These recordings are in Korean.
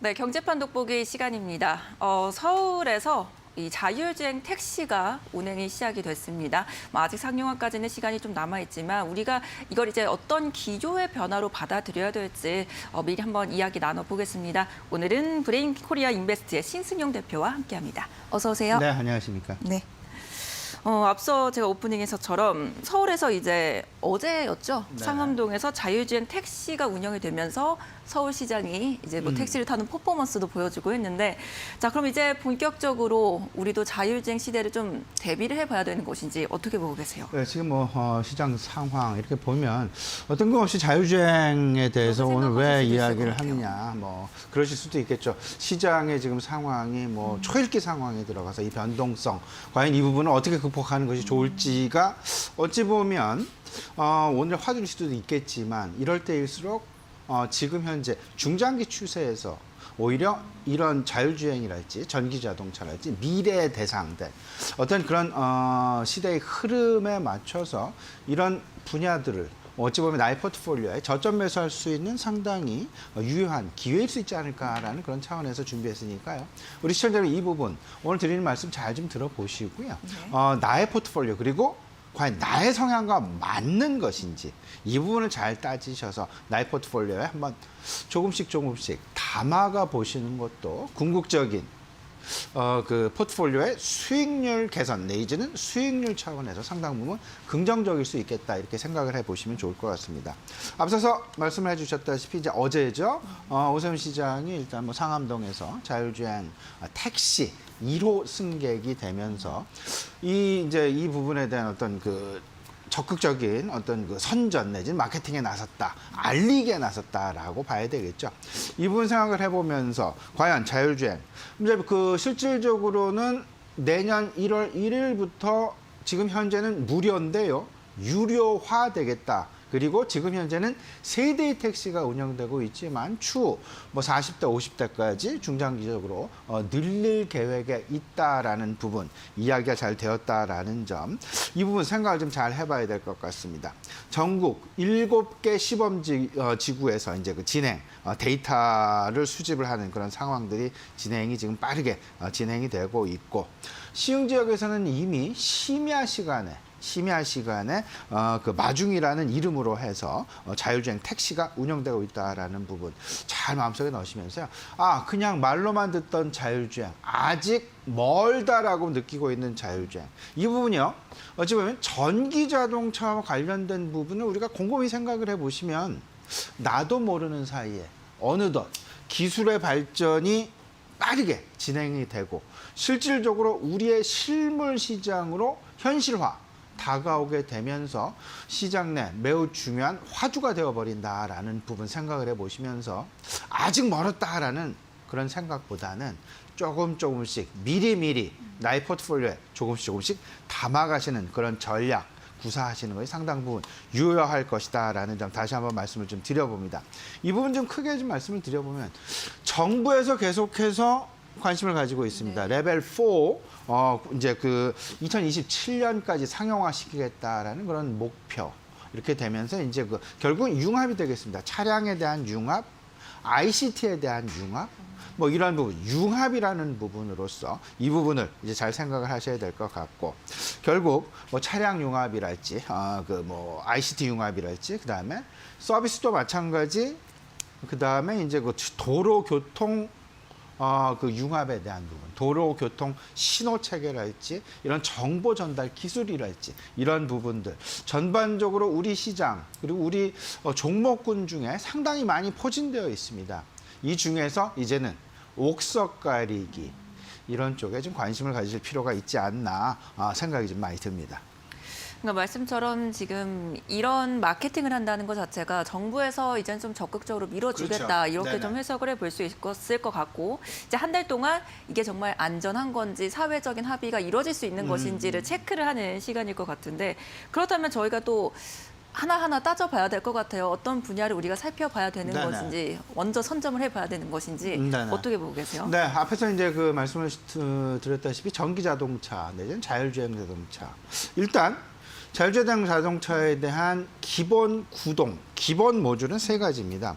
네, 경제판 돋보기 시간입니다. 서울에서 이 자율주행 택시가 운행이 시작이 됐습니다. 아직 상용화까지는 시간이 좀 남아있지만 우리가 이걸 이제 어떤 기조의 변화로 받아들여야 될지 미리 한번 이야기 나눠보겠습니다. 오늘은 브레인 코리아 인베스트의 신승용 대표와 함께합니다. 어서 오세요. 네, 안녕하십니까. 네. 앞서 제가 오프닝에서처럼 서울에서 이제 어제였죠. 네. 상암동에서 자율주행 택시가 운영이 되면서 서울시장이 이제 뭐 택시를 타는 퍼포먼스도 보여주고 했는데, 자 그럼 이제 본격적으로 우리도 자율주행 시대를 좀 대비를 해봐야 되는 것인지 어떻게 보고 계세요? 네, 지금 뭐 시장 상황 이렇게 보면 어떤 거 없이 자율주행에 대해서 오늘 왜 이야기를 하느냐, 뭐 그러실 수도 있겠죠. 시장의 지금 상황이 뭐 초읽기 상황에 들어가서 이 변동성, 과연 이 부분을 어떻게 극복하는 것이 좋을지가 어찌 보면 오늘 화두일 수도 있겠지만 이럴 때일수록 지금 현재 중장기 추세에서 오히려 이런 자율주행이랄지 전기자동차랄지 미래의 대상들 어떤 그런 시대의 흐름에 맞춰서 이런 분야들을 어찌 보면 나의 포트폴리오에 저점 매수할 수 있는 상당히 유효한 기회일 수 있지 않을까라는 그런 차원에서 준비했으니까요. 우리 시청자님 이 부분 오늘 드리는 말씀 잘 좀 들어보시고요. 나의 포트폴리오 그리고 과연 나의 성향과 맞는 것인지 이 부분을 잘 따지셔서 나의 포트폴리오에 한번 조금씩 담아가 보시는 것도 궁극적인 그 포트폴리오의 수익률 개선 내지는 수익률 차원에서 상당 부분 긍정적일 수 있겠다 이렇게 생각을 해보시면 좋을 것 같습니다. 앞서서 말씀을 해주셨다시피 이제 어제죠. 오세훈 시장이 일단 뭐 상암동에서 자율주행 택시 1호 승객이 되면서 이 부분에 대한 어떤 그 적극적인 어떤 그 선전 내지는 마케팅에 나섰다, 알리기에 나섰다라고 봐야 되겠죠. 이 부분 생각을 해보면서 과연 자율주행, 이제 그 실질적으로는 내년 1월 1일부터 지금 현재는 무료인데요, 유료화 되겠다. 그리고 지금 현재는 세대의 택시가 운영되고 있지만 추후 뭐 40대, 50대까지 중장기적으로 늘릴 계획에 있다라는 부분, 이야기가 잘 되었다라는 점, 이 부분 생각을 좀 잘 해봐야 될 것 같습니다. 전국 7개 시범 지구에서 이제 그 진행, 데이터를 수집을 하는 그런 상황들이 진행이 지금 빠르게 진행이 되고 있고, 시흥 지역에서는 이미 심야 시간에 그 마중이라는 이름으로 해서 자율주행 택시가 운영되고 있다라는 부분 잘 마음속에 넣으시면서요. 그냥 말로만 듣던 자율주행, 아직 멀다라고 느끼고 있는 자율주행. 이 부분이요. 어찌 보면 전기자동차와 관련된 부분을 우리가 곰곰이 생각을 해보시면 나도 모르는 사이에 어느덧 기술의 발전이 빠르게 진행이 되고 실질적으로 우리의 실물 시장으로 현실화 다가오게 되면서 시장 내 매우 중요한 화두가 되어버린다라는 부분 생각을 해보시면서 아직 멀었다라는 그런 생각보다는 조금씩 미리미리 나의 포트폴리오에 조금씩 담아가시는 그런 전략 구사하시는 것이 상당 부분 유효할 것이다라는 점 다시 한번 말씀을 좀 드려봅니다. 이 부분 좀 크게 좀 말씀을 드려보면 정부에서 계속해서 관심을 가지고 있습니다. 레벨 4, 이제 그 2027년까지 상용화시키겠다라는 그런 목표. 이렇게 되면서 이제 그 결국은 융합이 되겠습니다. 차량에 대한 융합, ICT에 대한 융합, 뭐 이런 부분, 융합이라는 부분으로서 이 부분을 이제 잘 생각을 하셔야 될 것 같고, 결국 뭐 차량 융합이랄지, 그 뭐 ICT 융합이랄지, 그 다음에 서비스도 마찬가지, 그 다음에 이제 그 도로 교통 그 융합에 대한 부분, 도로 교통 신호 체계랄지, 이런 정보 전달 기술이랄지, 이런 부분들 전반적으로 우리 시장 그리고 우리 종목군 중에 상당히 많이 포진되어 있습니다. 이 중에서 이제는 옥석 가리기 이런 쪽에 좀 관심을 가질 필요가 있지 않나 생각이 좀 많이 듭니다. 그러니까 말씀처럼 지금 이런 마케팅을 한다는 것 자체가 정부에서 이제는 좀 적극적으로 밀어주겠다, 그렇죠. 이렇게 네네. 좀 해석을 해볼 수 있을 것 같고, 이제 한 달 동안 이게 정말 안전한 건지 사회적인 합의가 이루어질 수 있는 것인지를 체크를 하는 시간일 것 같은데, 그렇다면 저희가 또 하나하나 따져봐야 될 것 같아요. 어떤 분야를 우리가 살펴봐야 되는 네네. 것인지, 먼저 선점을 해봐야 되는 것인지 네네. 어떻게 보고 계세요? 네, 앞에서 이제 그 말씀을 드렸다시피 전기자동차 내지는 자율주행 자동차. 일단 자율주행 자동차에 대한 기본 구동, 기본 모듈은 세 가지입니다.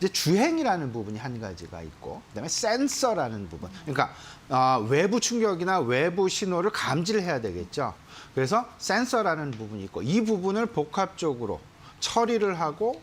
이제 주행이라는 부분이 한 가지가 있고, 그다음에 센서라는 부분. 그러니까 외부 충격이나 외부 신호를 감지를 해야 되겠죠. 그래서 센서라는 부분이 있고, 이 부분을 복합적으로 처리를 하고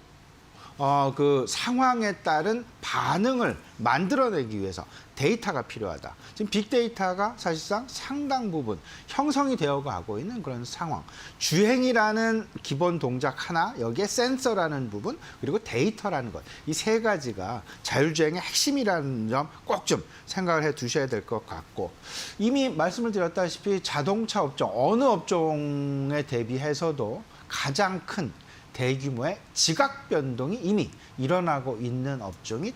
그 상황에 따른 반응을 만들어내기 위해서 데이터가 필요하다. 지금 빅데이터가 사실상 상당 부분 형성이 되어 가고 있는 그런 상황. 주행이라는 기본 동작 하나, 여기에 센서라는 부분, 그리고 데이터라는 것. 이 세 가지가 자율주행의 핵심이라는 점 꼭 좀 생각을 해 두셔야 될 것 같고, 이미 말씀을 드렸다시피 자동차 업종, 어느 업종에 대비해서도 가장 큰 대규모의 지각 변동이 이미 일어나고 있는 업종이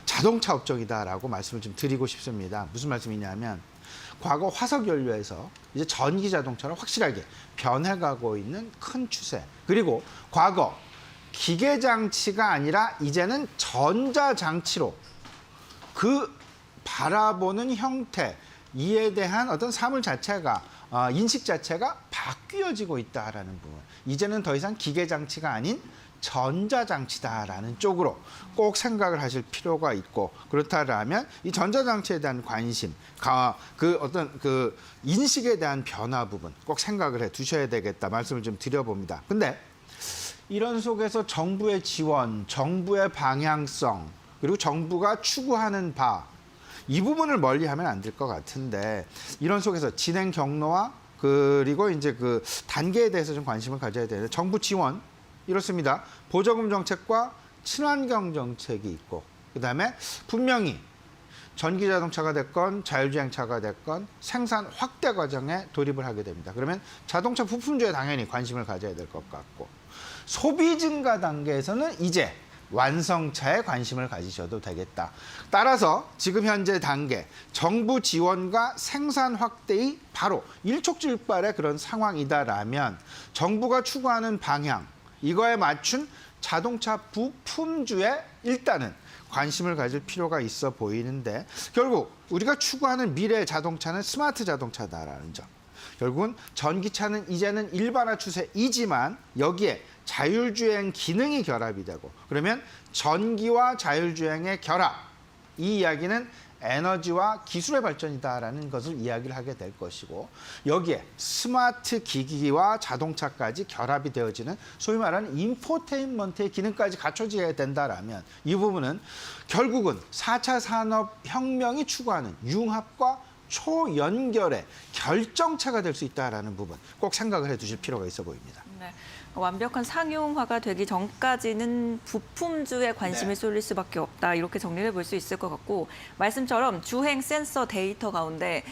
자동차 업종이다라고 말씀을 좀 드리고 싶습니다. 무슨 말씀이냐면, 과거 화석 연료에서 이제 전기 자동차로 확실하게 변해가고 있는 큰 추세. 그리고 과거 기계 장치가 아니라 이제는 전자 장치로 그 바라보는 형태, 이에 대한 어떤 사물 자체가 인식 자체가 바뀌어지고 있다라는 부분. 이제는 더 이상 기계 장치가 아닌 전자 장치다라는 쪽으로 꼭 생각을 하실 필요가 있고, 그렇다면 이 전자 장치에 대한 관심, 그 어떤 그 인식에 대한 변화 부분 꼭 생각을 해 두셔야 되겠다 말씀을 좀 드려봅니다. 근데 이런 속에서 정부의 지원, 정부의 방향성, 그리고 정부가 추구하는 바, 이 부분을 멀리하면 안 될 것 같은데, 이런 속에서 진행 경로와 그리고 이제 그 단계에 대해서 좀 관심을 가져야 되는데, 정부 지원 이렇습니다. 보조금 정책과 친환경 정책이 있고, 그다음에 분명히 전기 자동차가 됐건 자율주행차가 됐건 생산 확대 과정에 돌입을 하게 됩니다. 그러면 자동차 부품주에 당연히 관심을 가져야 될 것 같고, 소비 증가 단계에서는 이제 완성차에 관심을 가지셔도 되겠다. 따라서 지금 현재 단계 정부 지원과 생산 확대의 바로 일촉즉발의 그런 상황이다라면, 정부가 추구하는 방향, 이거에 맞춘 자동차 부품주에 일단은 관심을 가질 필요가 있어 보이는데, 결국 우리가 추구하는 미래 자동차는 스마트 자동차다라는 점. 결국은 전기차는 이제는 일반화 추세이지만 여기에 자율주행 기능이 결합이 되고, 그러면 전기와 자율주행의 결합, 이 이야기는 에너지와 기술의 발전이다라는 것을 이야기를 하게 될 것이고, 여기에 스마트 기기와 자동차까지 결합이 되어지는 소위 말하는 인포테인먼트의 기능까지 갖춰져야 된다라면, 이 부분은 결국은 4차 산업혁명이 추구하는 융합과 초연결의 결정체가 될 수 있다는 부분 꼭 생각을 해 두실 필요가 있어 보입니다. 네. 완벽한 상용화가 되기 전까지는 부품주에 관심이 쏠릴 수밖에 없다, 이렇게 정리를 볼 수 있을 것 같고, 말씀처럼 주행 센서 데이터 가운데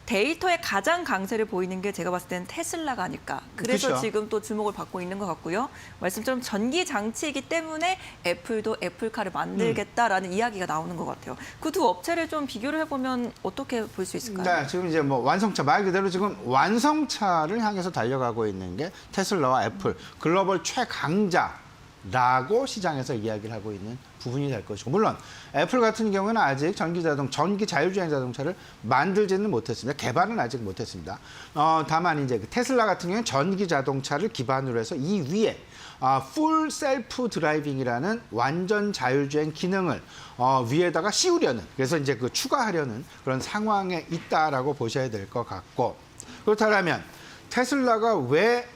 데이터의 가장 강세를 보이는 게 제가 봤을 때는 테슬라가 아닐까. 그래서 그렇죠. 지금 또 주목을 받고 있는 것 같고요. 말씀처럼 전기 장치이기 때문에 애플도 애플카를 만들겠다라는 이야기가 나오는 것 같아요. 그 두 업체를 좀 비교를 해보면 어떻게 볼 수 있을까요? 네, 지금 이제 뭐 완성차, 말 그대로 지금 완성차를 향해서 달려가고 있는 게 테슬라와 애플, 글로벌 최강자라고 시장에서 이야기를 하고 있는 부분이 될 것이고, 물론 애플 같은 경우는 아직 전기 자율주행 자동차를 만들지는 못했습니다. 개발은 아직 못했습니다. 다만 이제 그 테슬라 같은 경우는 전기 자동차를 기반으로 해서 이 위에 풀 셀프 드라이빙이라는 완전 자율주행 기능을 위에다가 씌우려는, 그래서 이제 그 추가하려는 그런 상황에 있다라고 보셔야 될 것 같고, 그렇다면 테슬라가 왜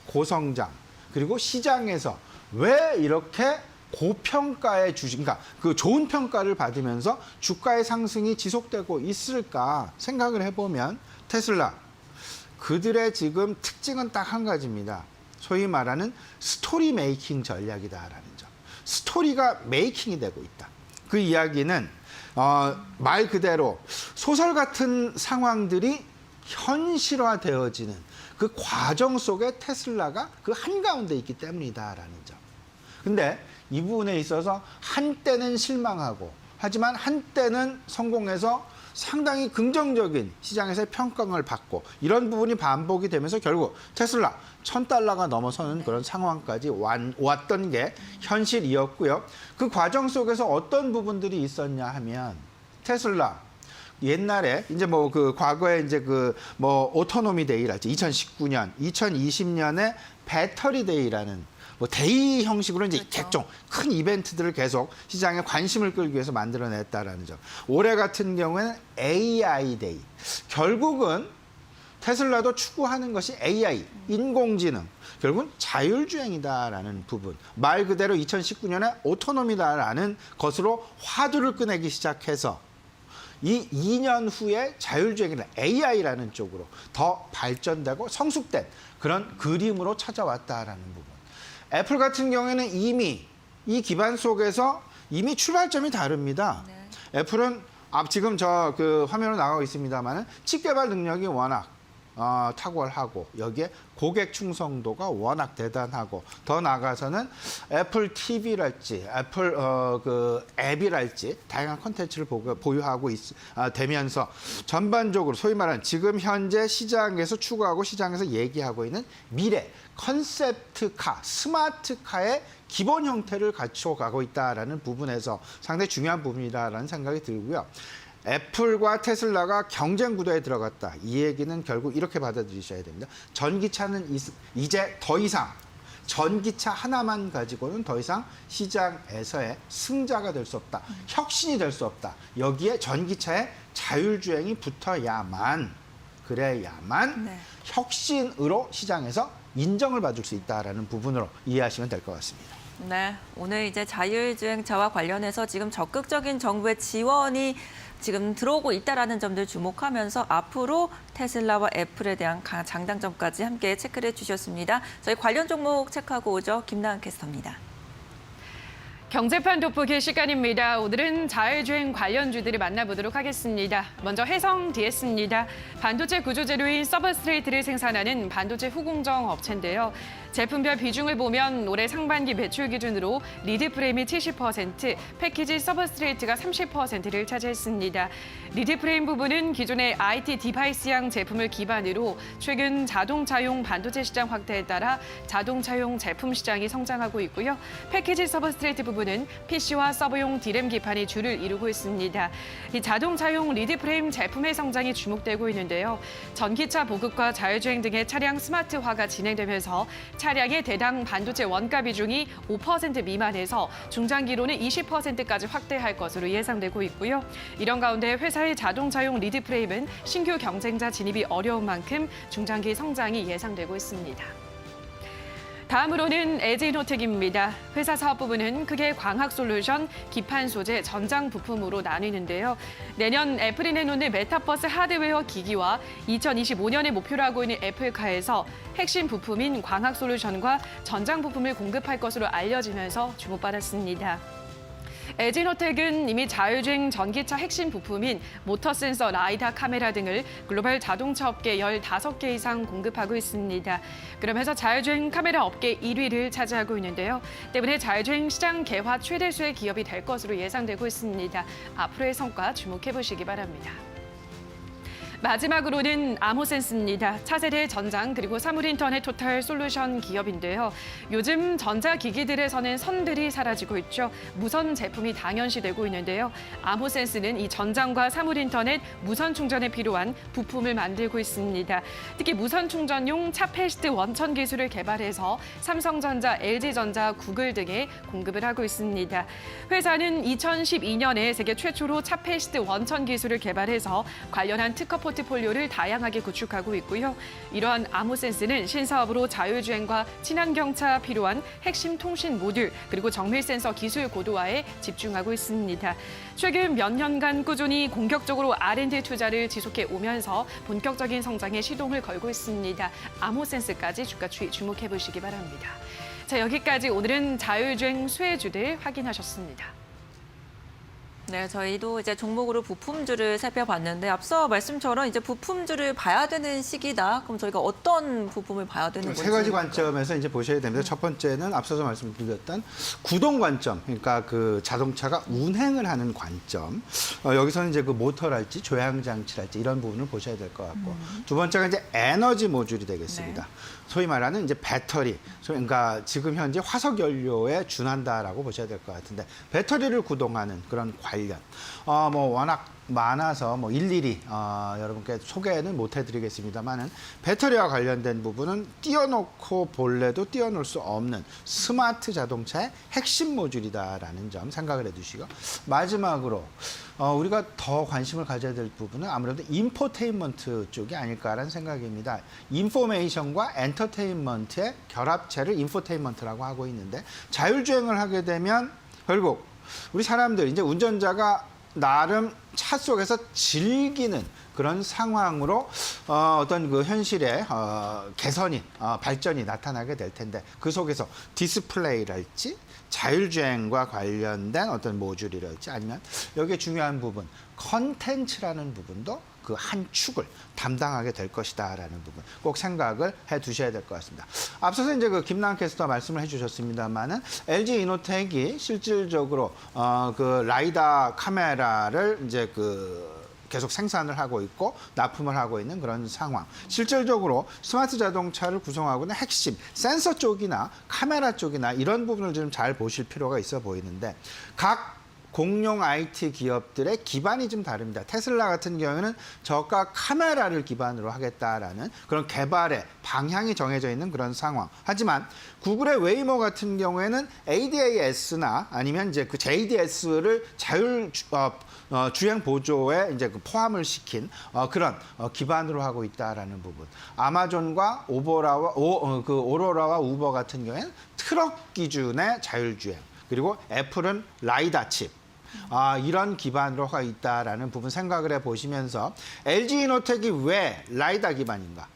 고성장, 그리고 시장에서 왜 이렇게 고평가의 주식, 그러니까 그 좋은 평가를 받으면서 주가의 상승이 지속되고 있을까 생각을 해보면, 테슬라 그들의 지금 특징은 딱 한 가지입니다. 소위 말하는 스토리 메이킹 전략이다라는 점. 스토리가 메이킹이 되고 있다. 그 이야기는 말 그대로 소설 같은 상황들이 현실화되어지는 그 과정 속에 테슬라가 그 한가운데 있기 때문이다라는 점. 근데 이 부분에 있어서 한때는 실망하고, 하지만 한때는 성공해서 상당히 긍정적인 시장에서의 평가를 받고, 이런 부분이 반복이 되면서 결국 테슬라 $1,000가 넘어서는 그런 상황까지 왔던 게 현실이었고요. 그 과정 속에서 어떤 부분들이 있었냐 하면, 테슬라 옛날에 이제 뭐 그 과거에 이제 그 뭐 오토노미 데이랄지 2019년, 2020년에 배터리 데이라는 뭐 데이 형식으로 이제 각종 큰 이벤트들을 계속 시장에 관심을 끌기 위해서 만들어냈다라는 점. 올해 같은 경우에는 AI 데이. 결국은 테슬라도 추구하는 것이 AI, 인공지능, 결국은 자율주행이다라는 부분. 말 그대로 2019년에 오토노미다라는 것으로 화두를 꺼내기 시작해서 이 2년 후에 자율주행이나 AI라는 쪽으로 더 발전되고 성숙된 그런 그림으로 찾아왔다라는 부분. 애플 같은 경우에는 이미 이 기반 속에서 이미 출발점이 다릅니다. 네. 애플은 지금 저 화면으로 나가고 있습니다만은 칩 개발 능력이 워낙 탁월하고 여기에 고객 충성도가 워낙 대단하고 더 나아가서는 애플 TV랄지 애플 앱이랄지 다양한 콘텐츠를 보유하고 되면서 전반적으로 소위 말하는 지금 현재 시장에서 추구하고 시장에서 얘기하고 있는 미래 컨셉트카, 스마트카의 기본 형태를 갖춰가고 있다라는 부분에서 상당히 중요한 부분이다라는 생각이 들고요. 애플과 테슬라가 경쟁 구도에 들어갔다. 이 얘기는 결국 이렇게 받아들이셔야 됩니다. 전기차는 이제 더 이상 전기차 하나만 가지고는 더 이상 시장에서의 승자가 될 수 없다. 혁신이 될 수 없다. 여기에 전기차의 자율주행이 붙어야만 그래야만 네. 혁신으로 시장에서 인정을 받을 수 있다라는 부분으로 이해하시면 될 것 같습니다. 네, 오늘 이제 자율주행차와 관련해서 지금 적극적인 정부의 지원이 지금 들어오고 있다라는 점들 주목하면서 앞으로 테슬라와 애플에 대한 장단점까지 함께 체크를 해주셨습니다. 저희 관련 종목 체크하고 오죠. 김나은 캐스터입니다. 경제판 돋보기 시간입니다. 오늘은 자율주행 관련주들을 만나보도록 하겠습니다. 먼저 해성 DS입니다. 반도체 구조재료인 서브스트레이트를 생산하는 반도체 후공정 업체인데요. 제품별 비중을 보면 올해 상반기 매출 기준으로 리드 프레임이 70%, 패키지 서브스트레이트가 30%를 차지했습니다. 리드 프레임 부분은 기존의 IT 디바이스형 제품을 기반으로 최근 자동차용 반도체 시장 확대에 따라 자동차용 제품 시장이 성장하고 있고요. 패키지 서브스트레이트 부분은 PC와 서버용 D램 기판이 주를 이루고 있습니다. 이 자동차용 리드 프레임 제품의 성장이 주목되고 있는데요. 전기차 보급과 자율주행 등의 차량 스마트화가 진행되면서 차량의 대당 반도체 원가 비중이 5% 미만에서 중장기로는 20%까지 확대할 것으로 예상되고 있고요. 이런 가운데 회사의 자동차용 리드 프레임은 신규 경쟁자 진입이 어려운 만큼 중장기 성장이 예상되고 있습니다. 다음으로는 LG노텍입니다. 회사 사업 부분은 크게 광학 솔루션, 기판 소재, 전장 부품으로 나뉘는데요. 내년 애플이 내놓는 메타버스 하드웨어 기기와 2025년에 목표로 하고 있는 애플카에서 핵심 부품인 광학 솔루션과 전장 부품을 공급할 것으로 알려지면서 주목받았습니다. LG노텍은 이미 자율주행 전기차 핵심 부품인 모터 센서, 라이다, 카메라 등을 글로벌 자동차 업계 15개 이상 공급하고 있습니다. 그러면서 자율주행 카메라 업계 1위를 차지하고 있는데요. 때문에 자율주행 시장 개화 최대수의 기업이 될 것으로 예상되고 있습니다. 앞으로의 성과 주목해 보시기 바랍니다. 마지막으로는 아모센스입니다. 차세대 전장 그리고 사물인터넷 토탈 솔루션 기업인데요. 요즘 전자기기들에서는 선들이 사라지고 있죠. 무선 제품이 당연시되고 있는데요. 아모센스는 이 전장과 사물인터넷 무선 충전에 필요한 부품을 만들고 있습니다. 특히 무선 충전용 차페시트 원천 기술을 개발해서 삼성전자, LG전자, 구글 등에 공급을 하고 있습니다. 회사는 2012년에 세계 최초로 차페시트 원천 기술을 개발해서 관련한 특허 포트폴리오를 다양하게 구축하고 있고요. 이러한 아모센스는 신사업으로 자율주행과 친환경차 필요한 핵심 통신 모듈 그리고 정밀 센서 기술 고도화에 집중하고 있습니다. 최근 몇 년간 꾸준히 공격적으로 R&D 투자를 지속해 오면서 본격적인 성장에 시동을 걸고 있습니다. 아모센스까지 주가 추이 주목해 보시기 바랍니다. 자, 여기까지 오늘은 자율주행 수혜주들 확인하셨습니다. 네, 저희도 이제 종목으로 부품주를 살펴봤는데 앞서 말씀처럼 이제 부품주를 봐야 되는 시기다. 그럼 저희가 어떤 부품을 봐야 되는 건지? 세 가지 관점에서 이제 보셔야 됩니다. 첫 번째는 앞서서 말씀드렸던 구동 관점, 그러니까 그 자동차가 운행을 하는 관점. 여기서는 이제 그 모터랄지 조향 장치랄지 이런 부분을 보셔야 될 것 같고, 두 번째가 이제 에너지 모듈이 되겠습니다. 네. 소위 말하는 이제 배터리, 그러니까 지금 현재 화석 연료에 준한다라고 보셔야 될 것 같은데 배터리를 구동하는 그런 관련, 뭐 워낙 많아서 뭐 일일이 여러분께 소개는 못 해드리겠습니다만은 배터리와 관련된 부분은 띄워놓고 볼래도 띄워놓을 수 없는 스마트 자동차의 핵심 모듈이다라는 점 생각을 해두시고 마지막으로 우리가 더 관심을 가져야 될 부분은 아무래도 인포테인먼트 쪽이 아닐까라는 생각입니다. 인포메이션과 엔터테인먼트의 결합체를 인포테인먼트라고 하고 있는데 자율주행을 하게 되면 결국 우리 사람들 이제 운전자가 나름 차 속에서 즐기는 그런 상황으로 어떤 그 현실의 개선이 발전이 나타나게 될 텐데 그 속에서 디스플레이랄지 자율주행과 관련된 어떤 모듈이랄지 아니면 여기에 중요한 부분 컨텐츠라는 부분도 그 한 축을 담당하게 될 것이다라는 부분 꼭 생각을 해 두셔야 될 것 같습니다. 앞서서 이제 그 김남 캐스터 말씀을 해주셨습니다만은 LG 이노텍이 실질적으로 그 라이다 카메라를 이제 계속 생산을 하고 있고 납품을 하고 있는 그런 상황. 실질적으로 스마트 자동차를 구성하고 있는 핵심 센서 쪽이나 카메라 쪽이나 이런 부분을 좀 잘 보실 필요가 있어 보이는데 각 공룡 IT 기업들의 기반이 좀 다릅니다. 테슬라 같은 경우에는 저가 카메라를 기반으로 하겠다라는 그런 개발의 방향이 정해져 있는 그런 상황. 하지만 구글의 웨이모 같은 경우에는 ADAS나 아니면 이제 그 JDS를 주행 보조에 이제 포함을 시킨 그런 기반으로 하고 있다라는 부분. 아마존과 오로라와 우버 같은 경우에는 트럭 기준의 자율주행. 그리고 애플은 라이다 칩. 이런 기반으로 가 있다라는 부분 생각을 해보시면서 LG 이노텍이 왜 라이다 기반인가?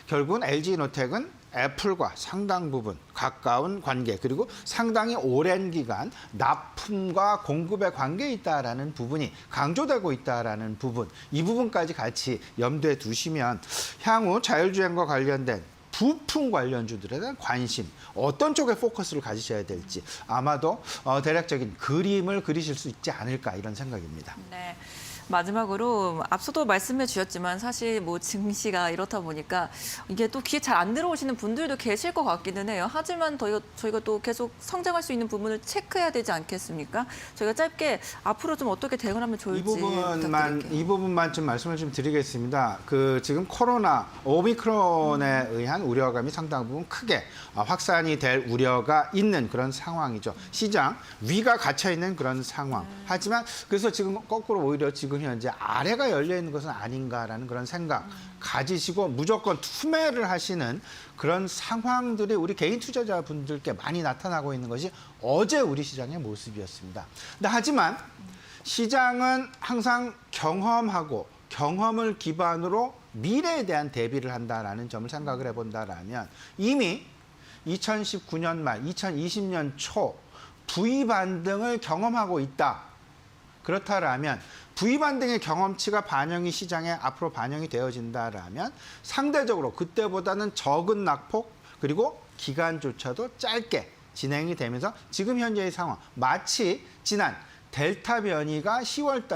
결국은 LG 이노텍은 애플과 상당 부분 가까운 관계 그리고 상당히 오랜 기간 납품과 공급의 관계에 있다라는 부분이 강조되고 있다라는 부분 이 부분까지 같이 염두에 두시면 향후 자율주행과 관련된 부품 관련주들에 대한 관심, 어떤 쪽에 포커스를 가지셔야 될지 아마도 대략적인 그림을 그리실 수 있지 않을까 이런 생각입니다. 네. 마지막으로 앞서도 말씀해 주셨지만 사실 뭐 증시가 이렇다 보니까 이게 또 귀에 잘 안 들어오시는 분들도 계실 것 같기는 해요. 하지만 저희가 또 계속 성장할 수 있는 부분을 체크해야 되지 않겠습니까? 저희가 짧게 앞으로 좀 어떻게 대응을 하면 좋을지 부탁드릴게요. 이 부분만 좀 말씀을 좀 드리겠습니다. 지금 코로나 오미크론에 의한 우려감이 상당 부분 크게 확산이 될 우려가 있는 그런 상황이죠. 시장 위가 갇혀 있는 그런 상황. 하지만 그래서 지금 거꾸로 오히려 지금 현재 아래가 열려 있는 것은 아닌가라는 그런 생각 가지시고 무조건 투매를 하시는 그런 상황들이 우리 개인 투자자분들께 많이 나타나고 있는 것이 어제 우리 시장의 모습이었습니다. 근데 하지만 시장은 항상 경험하고 경험을 기반으로 미래에 대한 대비를 한다라는 점을 생각을 해본다라면 이미 2019년 말, 2020년 초 V 반등을 경험하고 있다. 그렇다라면 V반등의 경험치가 시장에 앞으로 반영이 되어진다라면 상대적으로 그때보다는 적은 낙폭 그리고 기간조차도 짧게 진행이 되면서 지금 현재의 상황 마치 지난 델타 변이가 9월,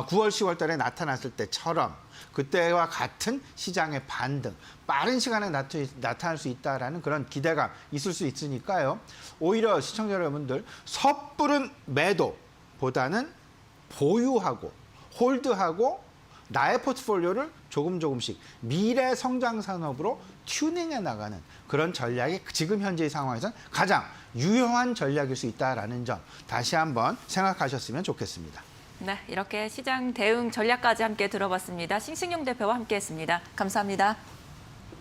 10월 달에 나타났을 때처럼 그때와 같은 시장의 반등, 빠른 시간에 나타날 수 있다라는 그런 기대감 있을 수 있으니까요. 오히려 시청자 여러분들 섣부른 매도보다는 보유하고 홀드하고 나의 포트폴리오를 조금씩 미래 성장 산업으로 튜닝해 나가는 그런 전략이 지금 현재의 상황에서는 가장 유효한 전략일 수 있다는 점 다시 한번 생각하셨으면 좋겠습니다. 네, 이렇게 시장 대응 전략까지 함께 들어봤습니다. 싱싱용 대표와 함께했습니다. 감사합니다.